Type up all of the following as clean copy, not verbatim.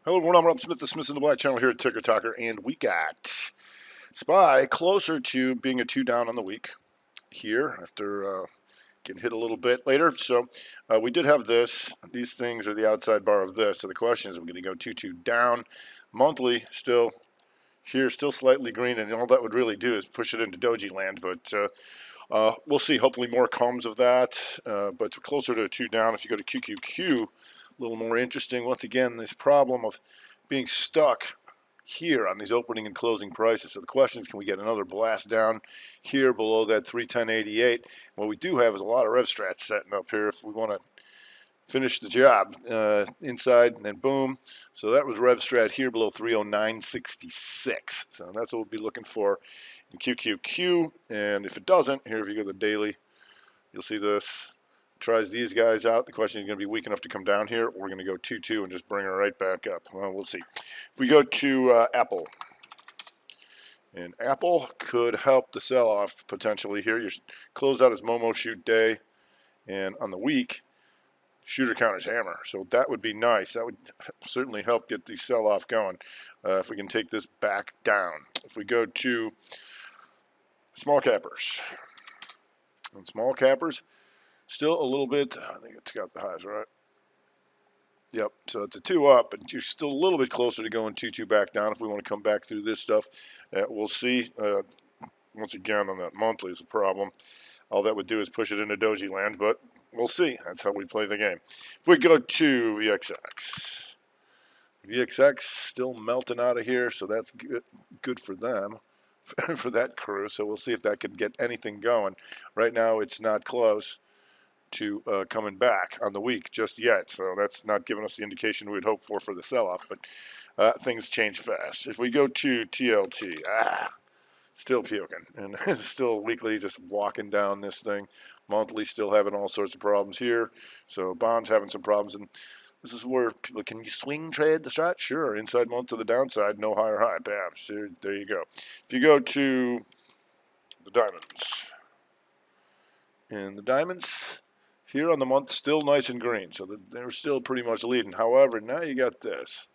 Hello everyone, I'm Rob Smith, the Smith in the Black channel here at Ticker Talker, and we got SPY closer to being a 2 down on the week here after getting hit a little bit later. So we did have this. These things are the outside bar of this. So the question is, we're going to go 2-2 down. Monthly still here, still slightly green, and all that would really do is push it into doji land. But we'll see. Hopefully more comes of that. But closer to a 2 down. If you go to QQQ, a little more interesting. Once again, this problem of being stuck here on these opening and closing prices. So the question is, can we get another blast down here below that 310.88? What we do have is a lot of rev strats setting up here if we want to finish the job inside, and then boom. So that was rev strat here below 309.66. So that's what we'll be looking for in QQQ. And if it doesn't, here if you go to the daily, you'll see this. Tries these guys out. The question is going to be weak enough to come down here. We're going to go 2-2 and just bring her right back up. Well, we'll see. If we go to Apple, and Apple could help the sell-off potentially here. You close out as Momo shoot day, and on the week, shooter counters hammer. So that would be nice. That would certainly help get the sell-off going if we can take this back down. If we go to small cappers, and small cappers, still a little bit, I think it took out the highs, right? Yep, so it's a 2 up, but you're still a little bit closer to going 2-2 back down if we want to come back through this stuff. We'll see. Once again, on that monthly is a problem. All that would do is push it into doji land, but we'll see. That's how we play the game. If we go to VXX. VXX still melting out of here, so that's good for them, for that crew. So we'll see if that can get anything going. Right now, it's not close to coming back on the week just yet, so that's not giving us the indication we'd hope for the sell-off, but things change fast. If we go to TLT, still puking, and still weekly just walking down this thing. Monthly still having all sorts of problems here, so bonds having some problems, and this is where people, can you swing trade the strat? Sure, inside month to the downside, no higher high, bam, so there you go. If you go to the diamonds, and the diamonds here on the month, still nice and green, so they're still pretty much leading. However, now you got this.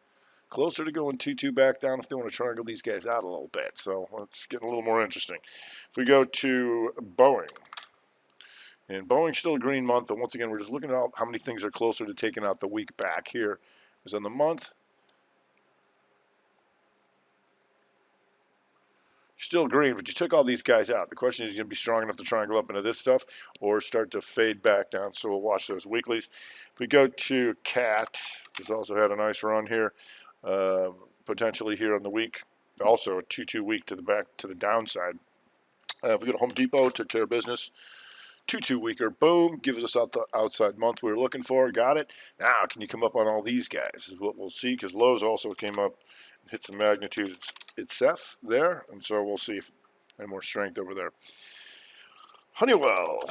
Closer to going 2-2 back down if they want to triangle these guys out a little bit. So it's getting a little more interesting. If we go to Boeing, and Boeing's still a green month, but once again, we're just looking at how many things are closer to taking out the week back here. Is on the month. Still green, but you took all these guys out. The question is, going to be strong enough to triangle up into this stuff or start to fade back down. So we'll watch those weeklies. If we go to CAT, who's also had a nice run here, potentially here on the week, also a 2-2 week to the back to the downside. If we go to Home Depot, took care of business. 2-2 weaker, boom, gives us out the outside month we were looking for. Got it. Now, can you come up on all these guys? Is what we'll see, because Lowe's also came up. Hit some magnitude itself there, and so we'll see if any more strength over there. Honeywell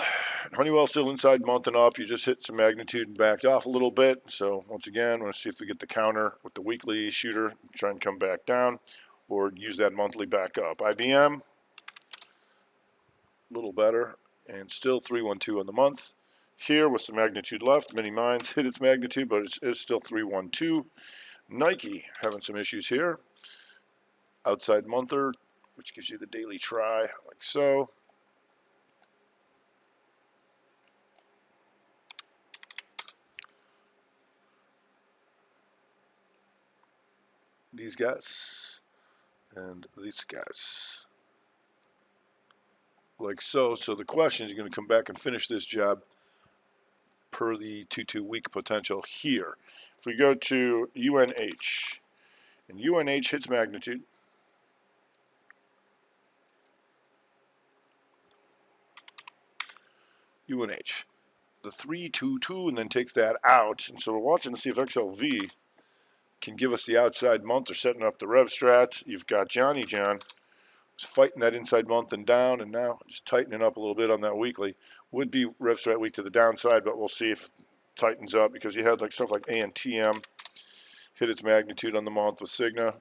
still inside month and up. You just hit some magnitude and backed off a little bit. So once again, we're going to see if we get the counter with the weekly shooter, try and come back down, or use that monthly back up. IBM, a little better, and still 312 on the month. Here with some magnitude left, mini mines hit its magnitude, but it is still 312. Nike having some issues here. Outside monther, which gives you the daily try, like so. These guys and these guys, like so. So the question is, you're going to come back and finish this job per the 2-2 week potential here. If we go to UNH, and UNH hits magnitude, UNH, the 3-2-2, and then takes that out. And so we're watching to see if XLV can give us the outside month. They're setting up the rev strat. You've got Johnny John who's fighting that inside month and down, and now just tightening up a little bit on that weekly. Would be rev strat week to the downside, but we'll see if tightens up, because you had like stuff like ANTM hit its magnitude on the month with Cigna,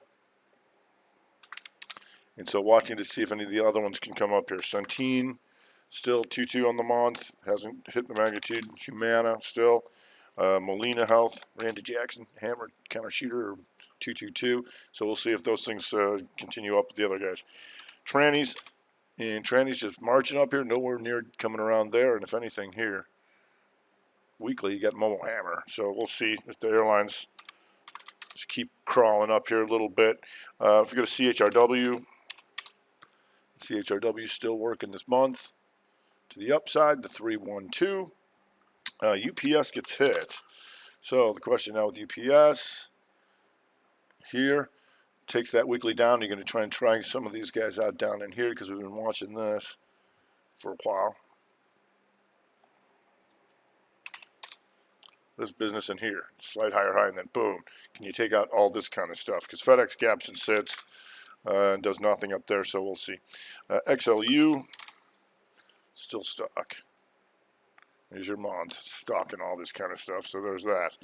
and so watching to see if any of the other ones can come up here. Centene still 2-2 on the month, hasn't hit the magnitude. Humana still, Molina Health, Randy Jackson, hammered counter shooter, 222. So we'll see if those things continue up with the other guys. Trannies, and trannies just marching up here, nowhere near coming around there. And if anything here, weekly, you got Momo Hammer. So we'll see if the airlines just keep crawling up here a little bit. If we go to CHRW, CHRW still working this month to the upside, the 312. UPS gets hit. So the question now with UPS here, takes that weekly down. You're going to try and try some of these guys out down in here because we've been watching this for a while. This business in here, slight higher high, and then boom. Can you take out all this kind of stuff? Because FedEx gaps and sits and does nothing up there, so we'll see. XLU, still stuck. Here's your month, stock and all this kind of stuff, so there's that.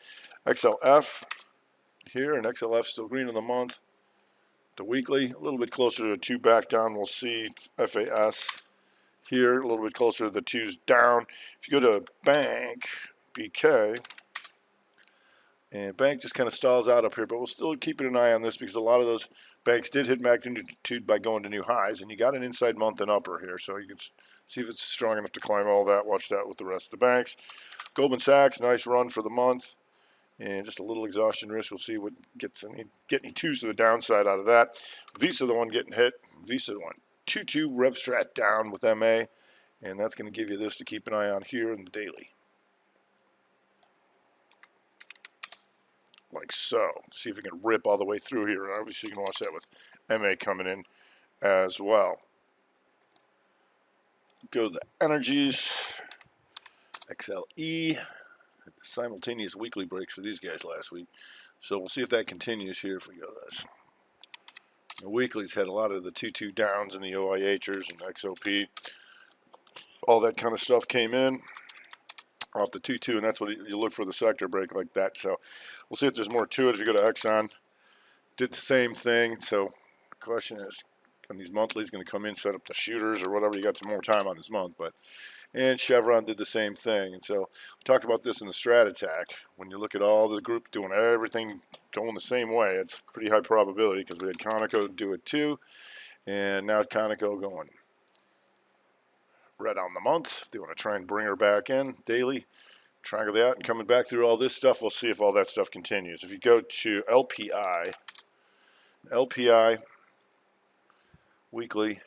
XLF here, and XLF still green in the month. The weekly, a little bit closer to the 2 back down. We'll see FAS here, a little bit closer to the 2s down. If you go to Bank, BK, and Bank just kind of stalls out up here, but we'll still keep an eye on this because a lot of those banks did hit magnitude by going to new highs, and you got an inside month and upper here, so you can see if it's strong enough to climb all that. Watch that with the rest of the banks. Goldman Sachs, nice run for the month, and just a little exhaustion risk. We'll see what gets any twos to the downside out of that. Visa, the one getting hit. Visa, the one 2-2 RevStrat down with MA, and that's going to give you this to keep an eye on here in the daily. Like so. See if we can rip all the way through here. Obviously, you can watch that with MA coming in as well. Go to the energies. XLE. The simultaneous weekly breaks for these guys last week. So we'll see if that continues here if we go this. The weeklies had a lot of the 2-2 downs and the OIHers and XOP. All that kind of stuff came in off the 2-2, and that's what you look for, the sector break like that. So we'll see if there's more to it. If you go to Exxon, did the same thing. So the question is, when these monthlies going to come in, set up the shooters or whatever? You got some more time on this month, and Chevron did the same thing. And so we talked about this in the Strat Attack. When you look at all the group doing everything going the same way, it's pretty high probability because we had Conoco do it too, and now Conoco going red on the month. They want to try and bring her back in daily, triangle that, and coming back through all this stuff. We'll see if all that stuff continues. If you go to LPI weekly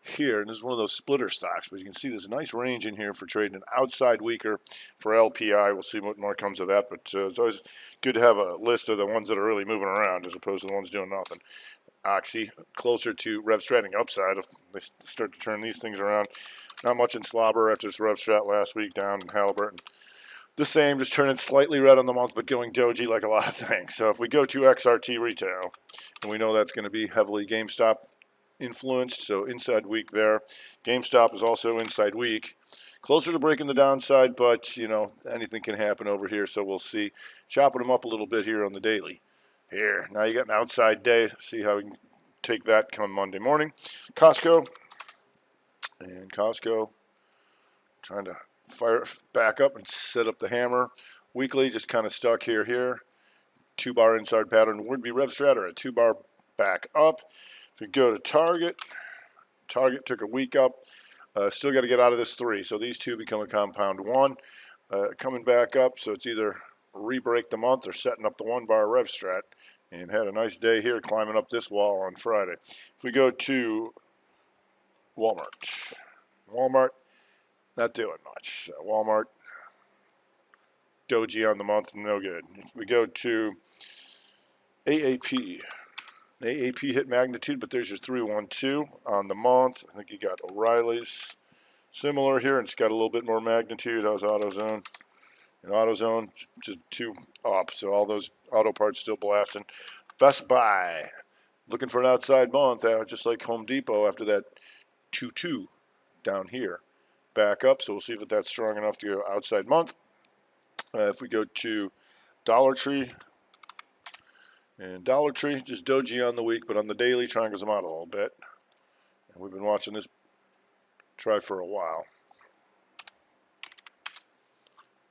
here, and this is one of those splitter stocks, but you can see there's a nice range in here for trading an outside weaker for LPI. We'll see what more comes of that, but it's always good to have a list of the ones that are really moving around as opposed to the ones doing nothing. Oxy, closer to RevStratting upside if they start to turn these things around. Not much in slobber after this RevStrat last week down in Halliburton. The same, just turning slightly red on the month, but going doji like a lot of things. So if we go to XRT retail, and we know that's going to be heavily GameStop influenced, so inside week there. GameStop is also inside week. Closer to breaking the downside, but, you know, anything can happen over here, so we'll see. Chopping them up a little bit here on the daily. Here, now you got an outside day. See how we can take that come Monday morning. Costco. And Costco trying to fire back up and set up the hammer. Weekly just kind of stuck here. 2-bar inside pattern would be RevStrat, or a 2-bar back up. If you go to Target, Target took a week up. Still got to get out of this 3. So these 2 become a compound 1. Coming back up, so it's either re-break the month or setting up the 1-bar RevStrat. And had a nice day here climbing up this wall on Friday. If we go to Walmart, not doing much. So Walmart, doji on the month, no good. If we go to AAP hit magnitude, but there's your 312 on the month. I think you got O'Reilly's similar here, and it's got a little bit more magnitude. How's AutoZone? And AutoZone just 2 up, so all those auto parts still blasting. Best Buy, looking for an outside month, just like Home Depot after that 2-2 down here. Back up, so we'll see if that's strong enough to go outside month. If we go to Dollar Tree, and Dollar Tree, just doji on the week, but on the daily, triangles them out a little bit. And we've been watching this try for a while.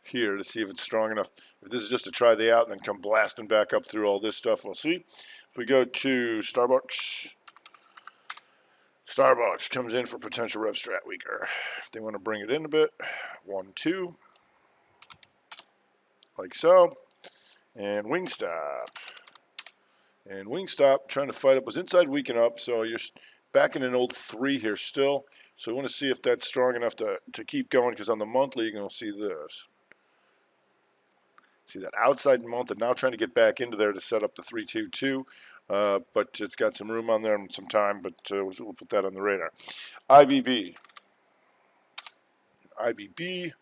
here to see if it's strong enough. If this is just to try the out and then come blasting back up through all this stuff, we'll see. If we go to Starbucks, Starbucks comes in for potential rev strat weaker. If they want to bring it in a bit, 1, 2, like so. And Wingstop. And Wingstop trying to fight up, was inside weaken up, so you're back in an old 3 here still. So we want to see if that's strong enough to keep going, because on the monthly, you're going to see this. See that outside month, and now trying to get back into there to set up the 322. But it's got some room on there and some time, but we'll put that on the radar. IBB. IBB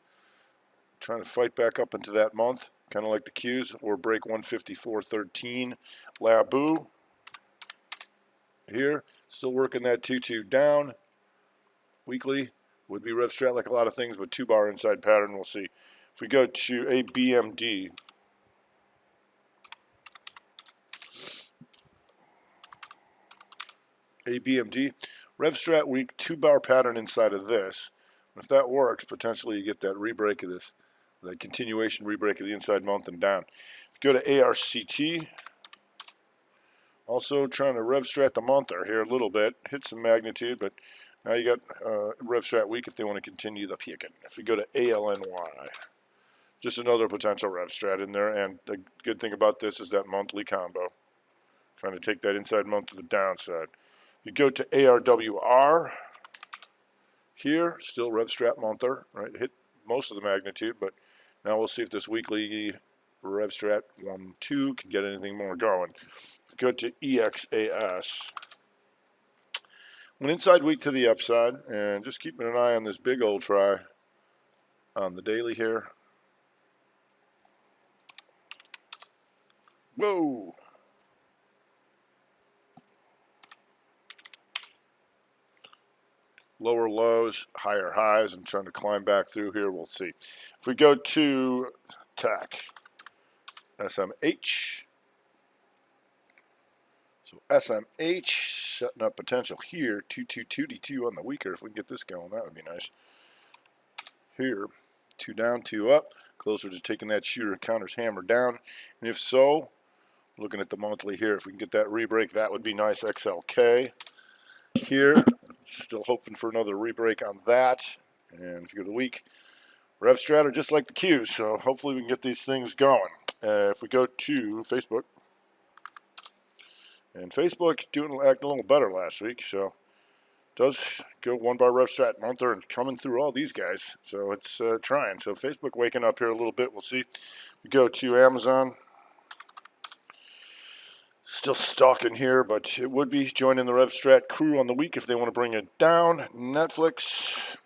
trying to fight back up into that month, kind of like the Qs, or break 154.13. Labu here, still working that 2-2 down. Weekly would be rev strat like a lot of things, but 2-bar inside pattern, we'll see. If we go to a BMD, rev strat week, 2-bar pattern inside of this. If that works, potentially you get that re-break of this, the continuation re-break of the inside month and down. If you go to ARCT, also trying to rev strat the month here a little bit, hit some magnitude, but now you got rev strat week if they want to continue the peaking. If we go to ALNY, just another potential rev strat in there, and the good thing about this is that monthly combo. Trying to take that inside month to the downside. If you go to ARWR, here, still rev strat monther, right? Hit most of the magnitude, but now we'll see if this weekly rev strat 1, 2 can get anything more going. If you go to EXAS, an inside week to the upside, and just keeping an eye on this big old try on the daily here. Whoa! Lower lows, higher highs, and trying to climb back through here, we'll see. If we go to TAC, SMH, so SMH setting up potential here, 222D2 on the weaker. If we can get this going, that would be nice. Here, 2 down, 2 up, closer to taking that shooter counters hammer down. And if so, looking at the monthly here, if we can get that re-break, that would be nice. XLK here, still hoping for another re-break on that. And if you go to the week, rev strat are just like the Qs, so hopefully we can get these things going. If we go to Facebook, and Facebook acting a little better last week, so does go 1-bar rev strat monther and coming through all these guys, so it's trying. So Facebook waking up here a little bit, we'll see. We go to Amazon, still stalking here, but it would be joining the rev strat crew on the week if they want to bring it down. Netflix,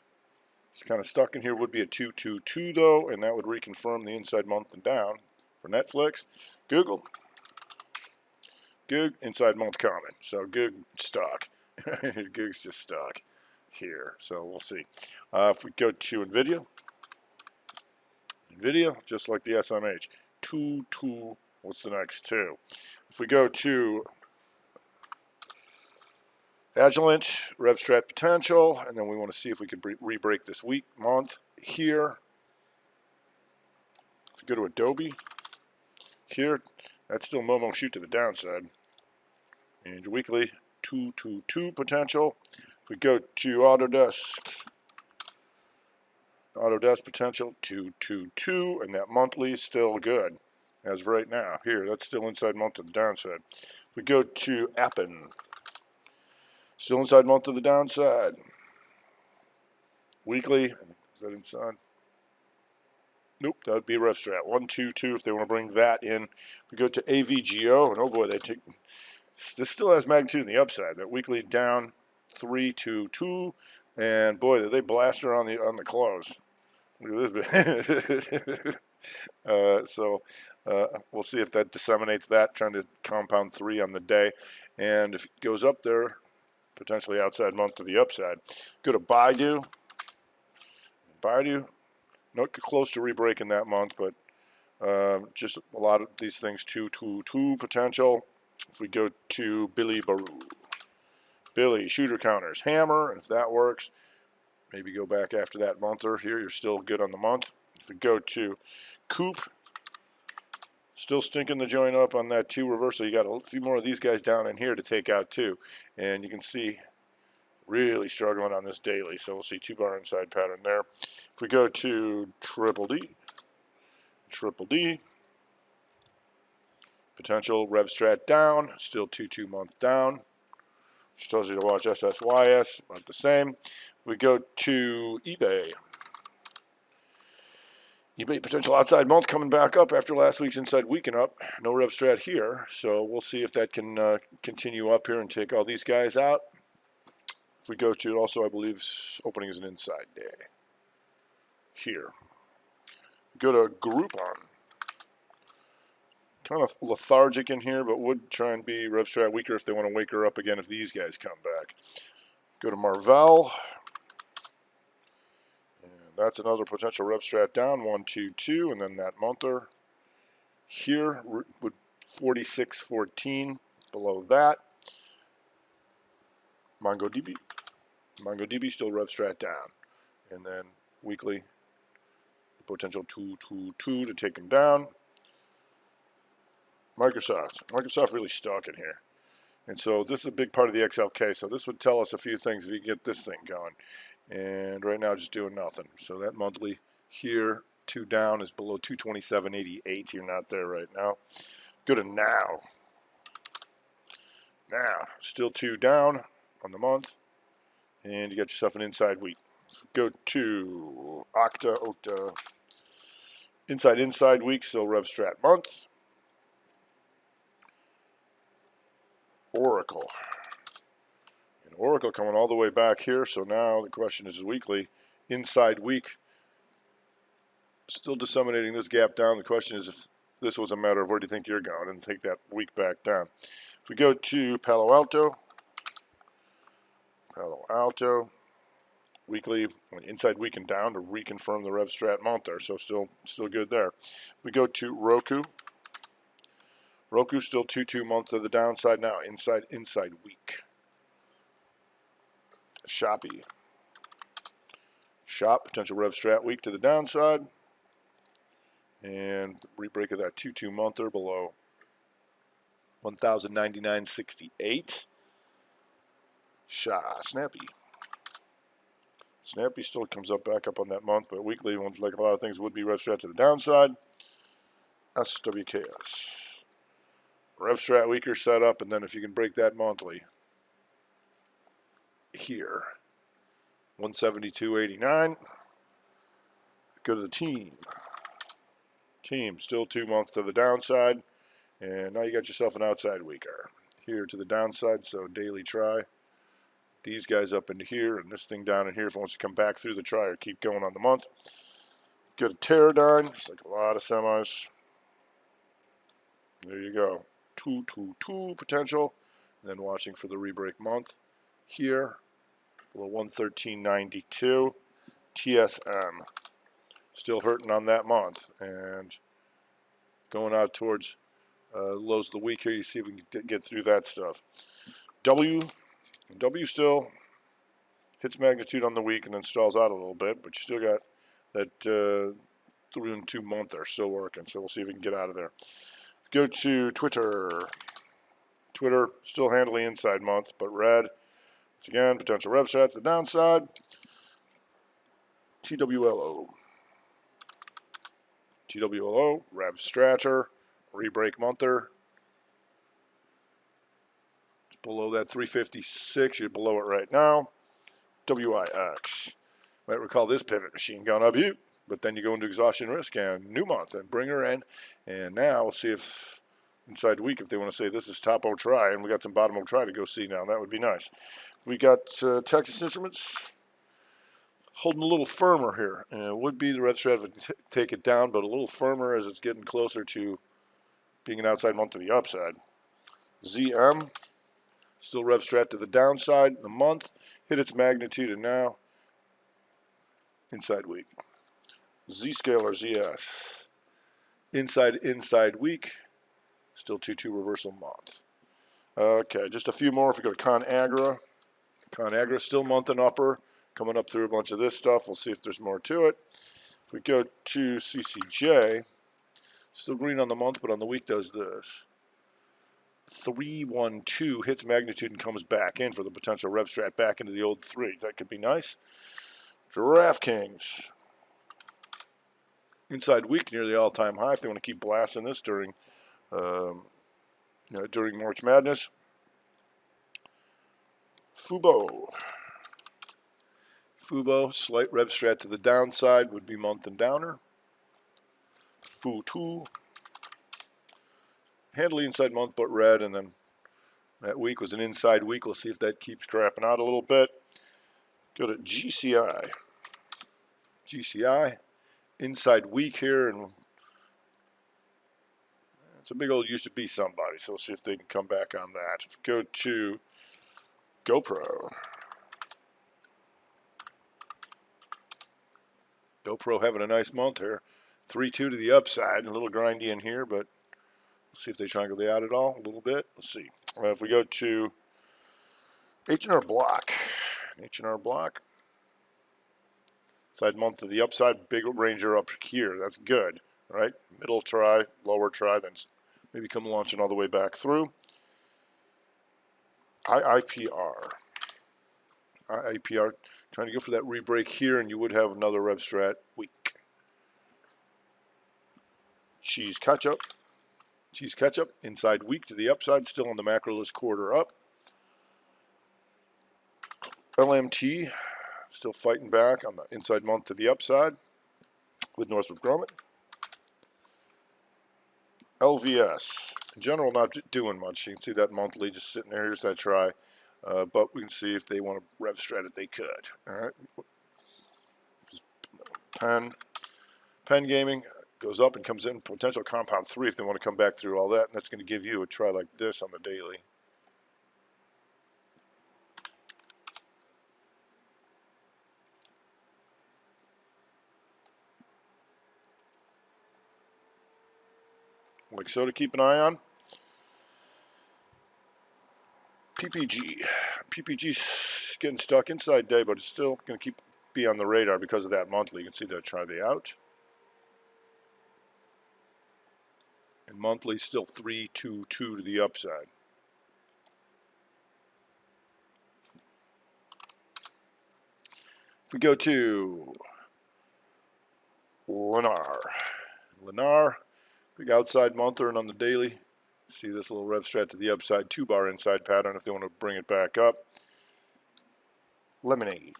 it's kind of stuck in here, would be a 2-2-2 though, and that would reconfirm the inside month and down for Netflix. Google, Goog, inside month common, so Goog stock. Goog's just stuck here, so we'll see. If we go to Nvidia, just like the SMH, 2-2, what's the next 2? If we go to Agilent, rev strat potential, and then we want to see if we could re-break this week, month here. If we go to Adobe, here, that's still Momo shoot to the downside. And your weekly, 2-2-2 potential. If we go to Autodesk potential, 2-2-2, and that monthly is still good as of right now. Here, that's still inside month to the downside. If we go to Appen, still inside month to the downside. Weekly, is that inside? Nope, that would be rev strat. 1-2-2 if they want to bring that in. If we go to AVGO, and oh boy, they take this still has magnitude in the upside. That weekly down 3-2-2, and boy, did they blast her on the close. Look at this bit. We'll see if that disseminates that, trying to compound 3 on the day. And if it goes up there, potentially outside month to the upside. Go to Baidu. Not close to re-breaking that month, but just a lot of these things, 2-2-2 potential. If we go to Billy Baru, Billy, shooter counters, hammer, and if that works, maybe go back after that monther here. You're still good on the month. If we go to Coop, still stinking the joint up on that 2 reversal. You got a few more of these guys down in here to take out too. And you can see really struggling on this daily. So we'll see 2 bar inside pattern there. If we go to Triple D, potential rev strat down, still 2 month down, which tells you to watch SSYS, about the same. If we go to eBay potential outside month coming back up after last week's inside week and up. No rev strat here, so we'll see if that can continue up here and take all these guys out. If we go to it also, I believe opening is an inside day here. Go to Groupon. Kind of lethargic in here, but would try and be rev strat weaker if they want to wake her up again if these guys come back. Go to Marvell. That's another potential rev strat down, 1, 2, 2, and then that monther here would 46.14 below that. MongoDB still rev strat down, and then weekly potential 2, 2, 2 to take them down. Microsoft really stuck in here, and so this is a big part of the XLK. So this would tell us a few things if you get this thing going. And right now just doing nothing. So that monthly here, 2 down, is below 227.88. You're not there right now. Go to now. Now, still 2 down on the month. And you got yourself an inside week. So go to Okta. Inside week, still rev strat month. Oracle coming all the way back here, so now the question is weekly, inside week, still disseminating this gap down. The question is if this was a matter of where do you think you're going, and take that week back down. If we go to Palo Alto, weekly, inside week and down to reconfirm the rev strat month there, so still good there. If we go to Roku still 2 month to the downside now, inside week. Shop, potential rev strat week to the downside, and rebreak of that 2 monther below 1,099.68. Snappy still comes up back up on that month, but weekly, like a lot of things, would be rev strat to the downside. SWKS, rev strat weaker setup, and then if you can break that monthly here, 172.89. Go to the team still 2 months to the downside, and now you got yourself an outside weaker here to the downside. So daily try these guys up into here, and this thing down in here if it wants to come back through the try or keep going on the month. Go to Teradyne, just like a lot of semis. There you go, 2 potential, and then watching for the rebreak month here. Below 113.92. TSM still hurting on that month, and going out towards lows of the week here. You see if we can get through that stuff. W still hits magnitude on the week and then stalls out a little bit, but you still got that 3 and 2 month are still working, so we'll see if we can get out of there. Go to Twitter still handling inside month, but red. Once again, potential rev strat to the downside. TWLO, rev stratter, rebreak monther. It's below that 356. You're below it right now. WIX. Might recall this pivot machine going up you, but then you go into exhaustion risk and new month and bring her in. And now we'll see if inside week, if they want to say this is top O try, and we got some bottom O try to go see now. That would be nice. We got Texas Instruments holding a little firmer here, and it would be the rev strat would take it down, but a little firmer as it's getting closer to being an outside month to the upside. ZM still rev strat to the downside. The month hit its magnitude, and now inside week. Zscaler ZS inside week. Still 2 reversal month. Okay, just a few more. If we go to ConAgra still month and upper, coming up through a bunch of this stuff. We'll see if there's more to it. If we go to CCJ, still green on the month, but on the week does this. 312 hits magnitude and comes back in for the potential rev strat back into the old 3. That could be nice. DraftKings. Inside week near the all-time high if they want to keep blasting this during during March Madness. Fubo, slight rev strat to the downside would be month and downer. Fu2, handily inside month but red, and then that week was an inside week. We'll see if that keeps crapping out a little bit. Go to GCI. Inside week here, and it's a big old used to be somebody, so we'll see if they can come back on that. Go to GoPro. GoPro having a nice month here. 3-2 to the upside, a little grindy in here, but we'll see if they triangle the out at all a little bit. Let's see. If we go to H&R Block. Side month to the upside, big ranger up here. That's good, right? Middle try, lower try, then maybe come launching all the way back through. IIPR, trying to go for that re-break here, and you would have another rev strat week. Cheese ketchup, inside week to the upside, still on the macro list, quarter up. LMT, still fighting back on the inside month to the upside with Northrop Grumman. LVS, in general, not doing much. You can see that monthly just sitting there. Here's that try. But we can see if they want to rev strat it, they could. All right. Pen gaming goes up and comes in potential compound 3 if they want to come back through all that. And that's going to give you a try like this on the daily. Like so, to keep an eye on. PPG's getting stuck inside day, but it's still going to be on the radar because of that monthly. You can see that try the out. And monthly still 3-2-2 to the upside. If we go to Lennar, big outside monther, and on the daily, see this little rev strat to the upside, 2-bar inside pattern if they want to bring it back up. Lemonade.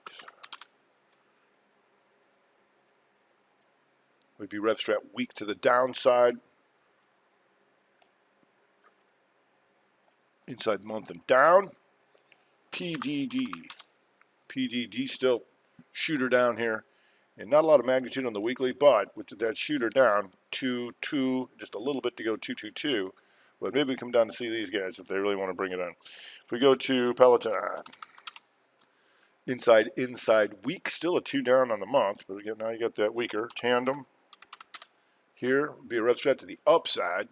Would be rev strat weak to the downside. Inside month and down. PDD still shooter down here. And not a lot of magnitude on the weekly, but with that shooter down, 2-2, just a little bit to go 2-2-2. But maybe we come down to see these guys if they really want to bring it on. If we go to Peloton, inside weak, still a 2 down on the month, but again, now you got that weaker. Tandem here would be a rev strat to the upside.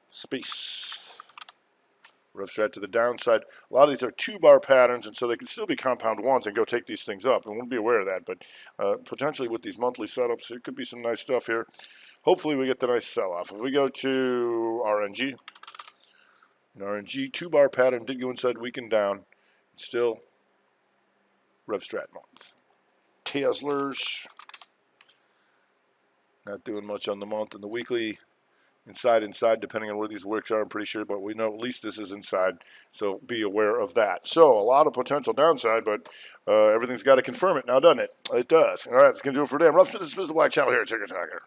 Space, rev strat to the downside. A lot of these are 2-bar patterns, and so they can still be compound 1s and go take these things up. And we'll be aware of that, but potentially with these monthly setups, it could be some nice stuff here. Hopefully we get the nice sell-off. If we go to RNG, 2-bar pattern did go inside weak and down. Still rev strat month. Tesla's not doing much on the month and the weekly. Inside, depending on where these wicks are, I'm pretty sure, but we know at least this is inside, so be aware of that. So, a lot of potential downside, but everything's got to confirm it now, doesn't it? It does. All right, that's going to do it for today. This is the Black Channel here at Ticker Talker.